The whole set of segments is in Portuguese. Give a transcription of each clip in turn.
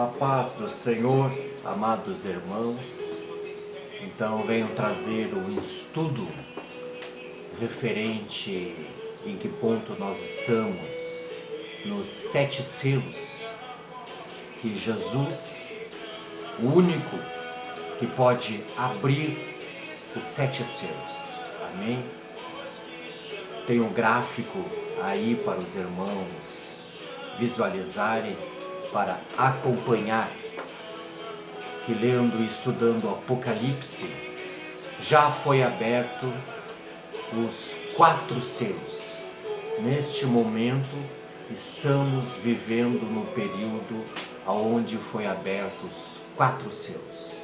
A paz do Senhor, amados irmãos. Então venho trazer um estudo referente em que ponto nós estamos nos 7 selos que Jesus, o único que pode abrir os 7 selos. Amém? Tem um gráfico aí para os irmãos visualizarem, para acompanhar, que lendo e estudando o Apocalipse, já foi aberto os 4 selos. Neste momento, estamos vivendo no período onde foi aberto os 4 selos.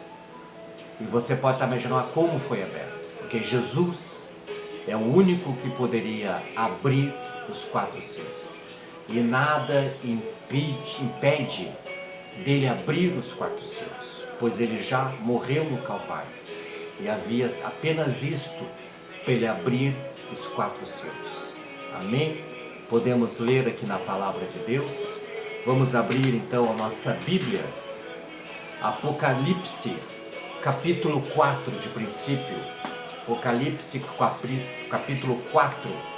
E você pode estar imaginando como foi aberto, porque Jesus é o único que poderia abrir os 4 selos. E nada impede dele abrir os 4 selos, pois ele já morreu no Calvário. E havia apenas isto para ele abrir os 4 selos. Amém? Podemos ler aqui na Palavra de Deus. Vamos abrir então a nossa Bíblia. Apocalipse, capítulo 4 de princípio. Apocalipse, capítulo 4.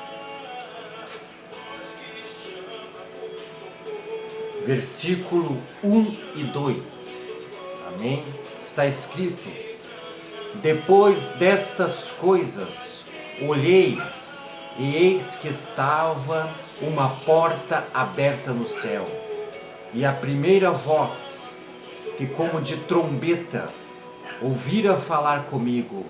Versículo 1 e 2. Amém? Está escrito: depois destas coisas, olhei, e eis que estava uma porta aberta no céu. E a primeira voz, que como de trombeta, ouvira falar comigo,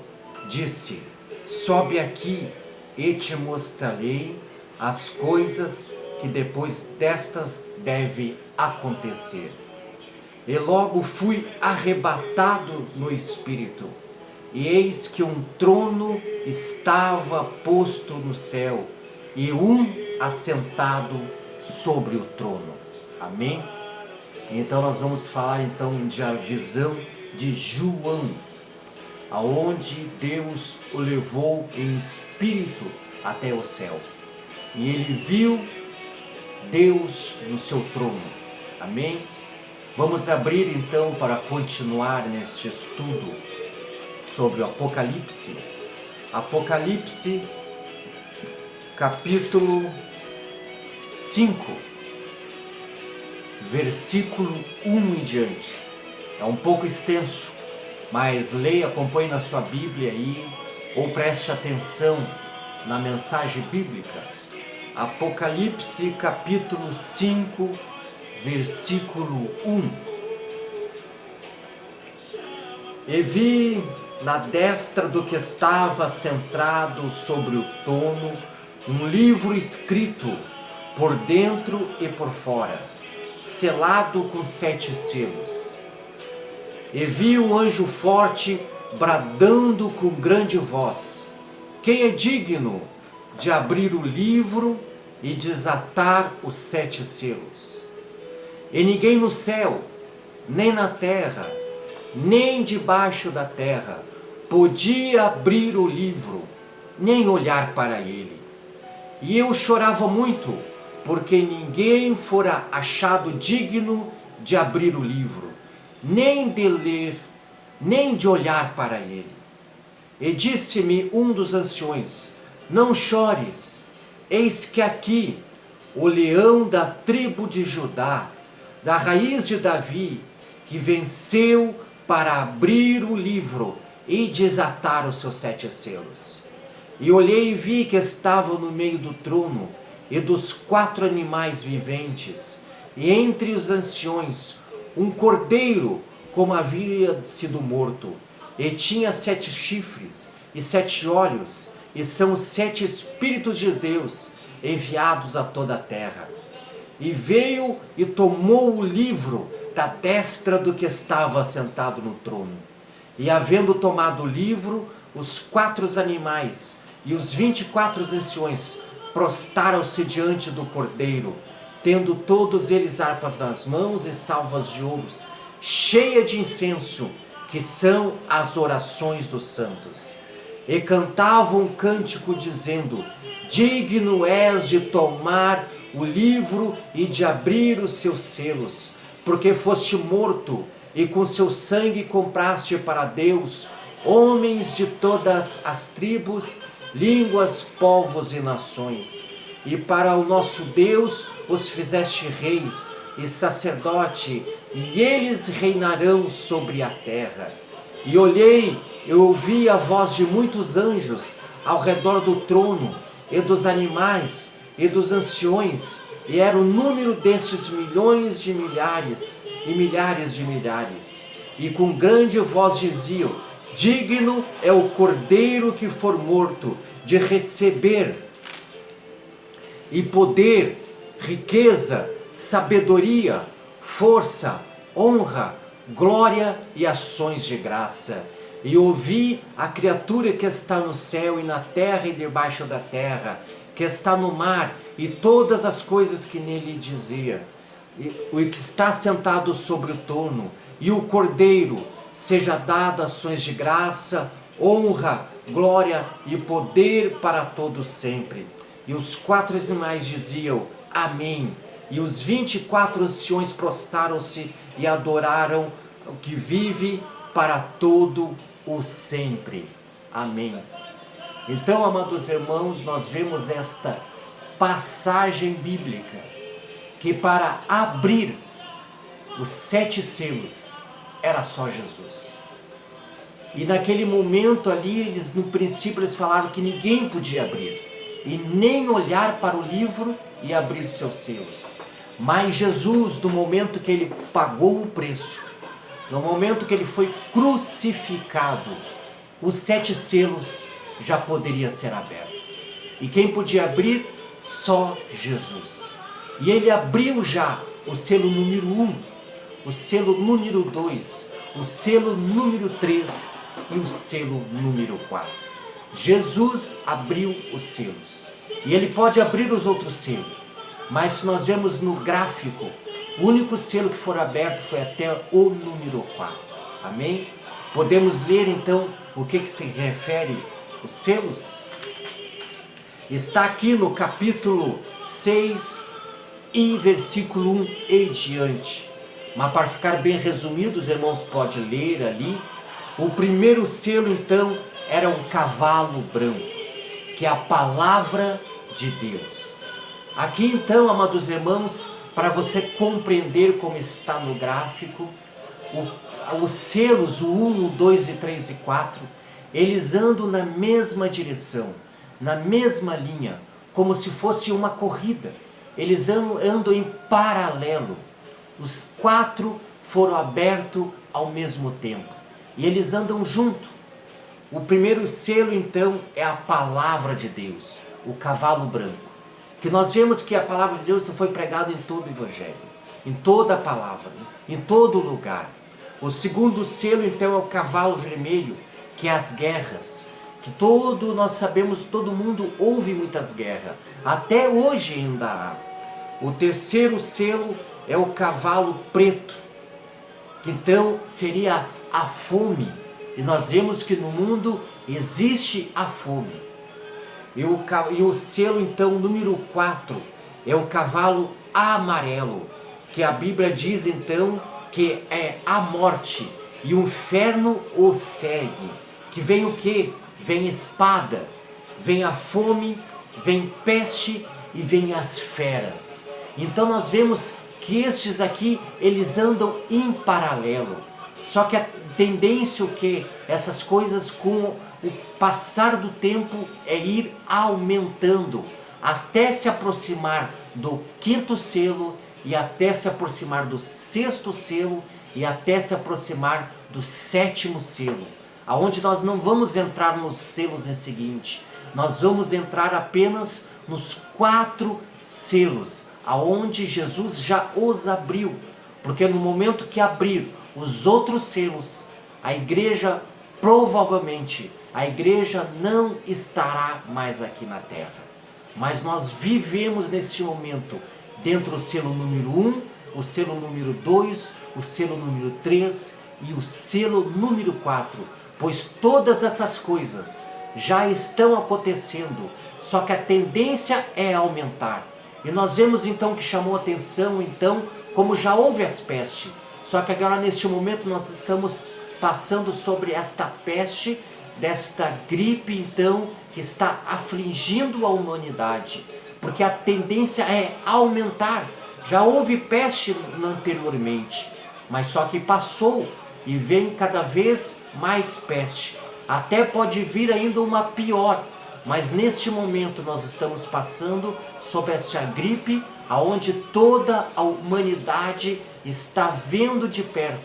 disse: sobe aqui, e te mostrarei as coisas que depois destas deve acontecer. E logo fui arrebatado no Espírito, e eis que um trono estava posto no céu, e um assentado sobre o trono. Amém? Então nós vamos falar então da visão de João, aonde Deus o levou em espírito até o céu. E ele viu Deus no seu trono. Amém? Vamos abrir então para continuar neste estudo sobre o Apocalipse. Apocalipse, capítulo 5, versículo 1 em diante. É um pouco extenso, mas leia, acompanhe na sua Bíblia aí, ou preste atenção na mensagem bíblica. Apocalipse capítulo 5, versículo 1. E vi na destra do que estava sentado sobre o trono um livro escrito por dentro e por fora, selado com 7 selos. E vi um anjo forte bradando com grande voz: quem é digno de abrir o livro e desatar os 7 selos? E ninguém no céu, nem na terra, nem debaixo da terra, podia abrir o livro, nem olhar para ele. E eu chorava muito, porque ninguém fora achado digno de abrir o livro, nem de ler, nem de olhar para ele. E disse-me um dos anciões: não chores, eis que aqui o leão da tribo de Judá, da raiz de Davi, que venceu para abrir o livro e desatar os seus 7 selos. E olhei e vi que estava no meio do trono e dos 4 animais viventes, e entre os anciões, um cordeiro como havia sido morto, e tinha 7 chifres e 7 olhos, e são os 7 Espíritos de Deus enviados a toda a terra. E veio e tomou o livro da destra do que estava sentado no trono. E havendo tomado o livro, os 4 animais e os 24 anciões prostaram-se diante do cordeiro, tendo todos eles harpas nas mãos e salvas de ouros, cheia de incenso, que são as orações dos santos. E cantavam um cântico dizendo: digno és de tomar o livro e de abrir os seus selos, porque foste morto e com seu sangue compraste para Deus homens de todas as tribos, línguas, povos e nações. E para o nosso Deus os fizeste reis e sacerdote, e eles reinarão sobre a terra. E olhei, eu ouvi a voz de muitos anjos ao redor do trono, e dos animais, e dos anciões, e era o número destes milhões de milhares, e milhares de milhares. E com grande voz diziam: digno é o Cordeiro que for morto, de receber e poder, riqueza, sabedoria, força, honra, glória e ações de graça. E ouvi a criatura que está no céu e na terra e debaixo da terra, que está no mar, e todas as coisas que nele dizia, o que está sentado sobre o trono, e o Cordeiro, seja dado ações de graça, honra, glória e poder para todos sempre. E os 4 animais diziam: amém. E os 24 anciões prostraram-se e adoraram o que vive para todo o sempre. Amém. Então, amados irmãos, nós vemos esta passagem bíblica, que para abrir os 7 selos era só Jesus. E naquele momento ali, no princípio eles falaram que ninguém podia abrir, e nem olhar para o livro e abrir os seus selos. Mas Jesus, no momento que ele pagou o preço, no momento que ele foi crucificado, os 7 selos já poderiam ser abertos. E quem podia abrir? Só Jesus. E ele abriu já o selo número 1, o selo número 2, o selo número 3 e o selo número 4. Jesus abriu os selos. E ele pode abrir os outros selos. Mas se nós vemos no gráfico, o único selo que for aberto foi até o número 4. Amém? Podemos ler então o que se refere os selos? Está aqui no capítulo 6 e versículo 1 e diante. Mas para ficar bem resumido, os irmãos podem ler ali. O primeiro selo então era um cavalo branco, que é a palavra de Deus. Aqui então, amados irmãos, para você compreender como está no gráfico, os selos, o 1, o 2, e 3 e 4, eles andam na mesma direção, na mesma linha, como se fosse uma corrida. Eles andam em paralelo. Os 4 foram abertos ao mesmo tempo. E eles andam junto. O primeiro selo, então, é a palavra de Deus, o cavalo branco. Que nós vemos que a palavra de Deus foi pregada em todo o Evangelho, em toda a palavra, em todo lugar. O segundo selo, então, é o cavalo vermelho, que é as guerras. Que nós sabemos, todo mundo ouve muitas guerras. Até hoje ainda há. O terceiro selo é o cavalo preto, que então seria a fome. E nós vemos que no mundo existe a fome. E o selo então número 4 é o cavalo amarelo, que a Bíblia diz então que é a morte, e o inferno o segue. Que vem o quê? Vem espada, vem a fome, vem peste e vem as feras. Então nós vemos que estes aqui, eles andam em paralelo. Só que a tendência o que? Essas coisas com o passar do tempo é ir aumentando, até se aproximar do 5º selo, e até se aproximar do 6º selo, e até se aproximar do 7º selo. Aonde nós não vamos entrar nos selos em seguinte, nós vamos entrar apenas nos 4 selos, aonde Jesus já os abriu, porque no momento que abrir os outros selos, a igreja provavelmente, a igreja não estará mais aqui na terra. Mas nós vivemos neste momento dentro do selo número 1, o selo número 2, o selo número 3 e o selo número 4, pois todas essas coisas já estão acontecendo, só que a tendência é aumentar. E nós vemos então que chamou atenção então como já houve as pestes. Só que agora, neste momento, nós estamos passando sobre esta peste, desta gripe, então, que está afligindo a humanidade. Porque a tendência é aumentar. Já houve peste anteriormente, mas só que passou e vem cada vez mais peste. Até pode vir ainda uma pior, mas neste momento nós estamos passando sobre esta gripe, aonde toda a humanidade está vendo de perto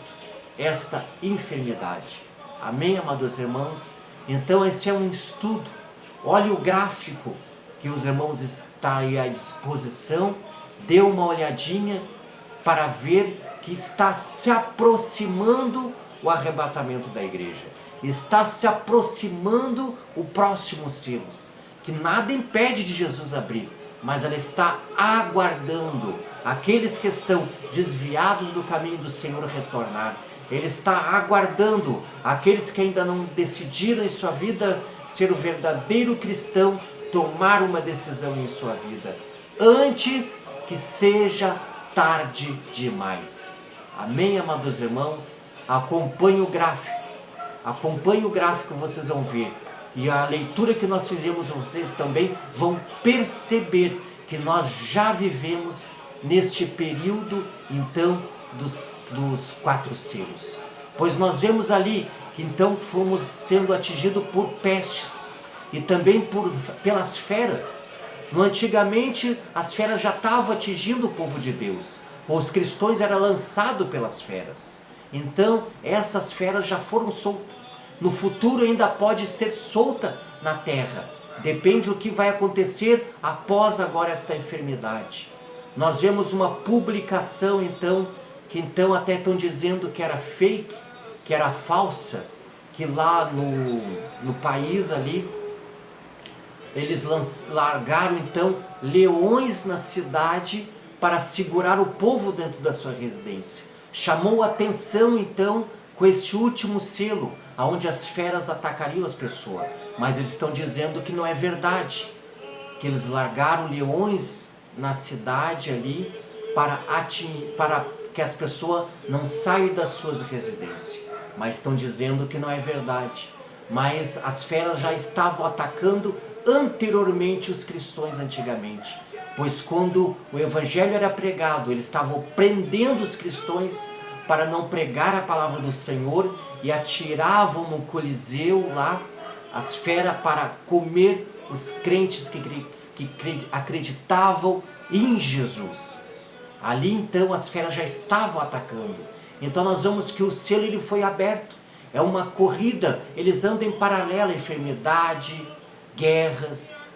esta enfermidade. Amém, amados irmãos? Então esse é um estudo. Olhe o gráfico que os irmãos estão aí à disposição. Dê uma olhadinha para ver que está se aproximando o arrebatamento da igreja. Está se aproximando o próximo selos, que nada impede de Jesus abrir, mas ela está aguardando aqueles que estão desviados do caminho do Senhor retornar. Ele está aguardando aqueles que ainda não decidiram em sua vida ser o verdadeiro cristão, tomar uma decisão em sua vida, antes que seja tarde demais. Amém, amados irmãos? Acompanhe o gráfico, vocês vão ver. E a leitura que nós fizemos, vocês também vão perceber que nós já vivemos neste período, então, dos 4 selos. Pois nós vemos ali que então fomos sendo atingidos por pestes e também pelas feras. Antigamente, as feras já estavam atingindo o povo de Deus. Os cristãos eram lançados pelas feras. Então, essas feras já foram soltas. No futuro ainda pode ser solta na terra. Depende do que vai acontecer após agora esta enfermidade. Nós vemos uma publicação então, que então até estão dizendo que era fake, que era falsa, que lá no país ali, eles largaram então leões na cidade para segurar o povo dentro da sua residência. Chamou a atenção então com este último selo, onde as feras atacariam as pessoas. Mas eles estão dizendo que não é verdade, que eles largaram leões na cidade ali para que as pessoas não saiam das suas residências. Mas estão dizendo que não é verdade. Mas as feras já estavam atacando anteriormente os cristãos antigamente. Pois quando o evangelho era pregado, eles estavam prendendo os cristãos para não pregar a palavra do Senhor e atiravam no Coliseu lá as feras para comer os crentes que acreditavam em Jesus. Ali então as feras já estavam atacando. Então nós vemos que o selo ele foi aberto. É uma corrida, eles andam em paralelo, enfermidade, guerras,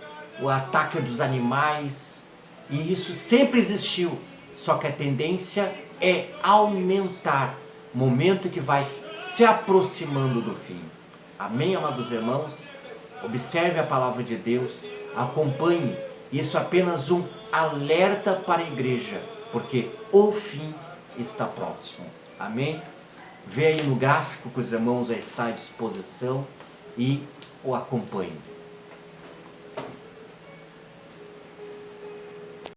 o ataque dos animais. E isso sempre existiu, só que a tendência é aumentar, momento que vai se aproximando do fim. Amém, amados irmãos? Observe a palavra de Deus, acompanhe. Isso é apenas um alerta para a igreja, porque o fim está próximo. Amém? Vê aí no gráfico que os irmãos já estão à disposição e o acompanhem.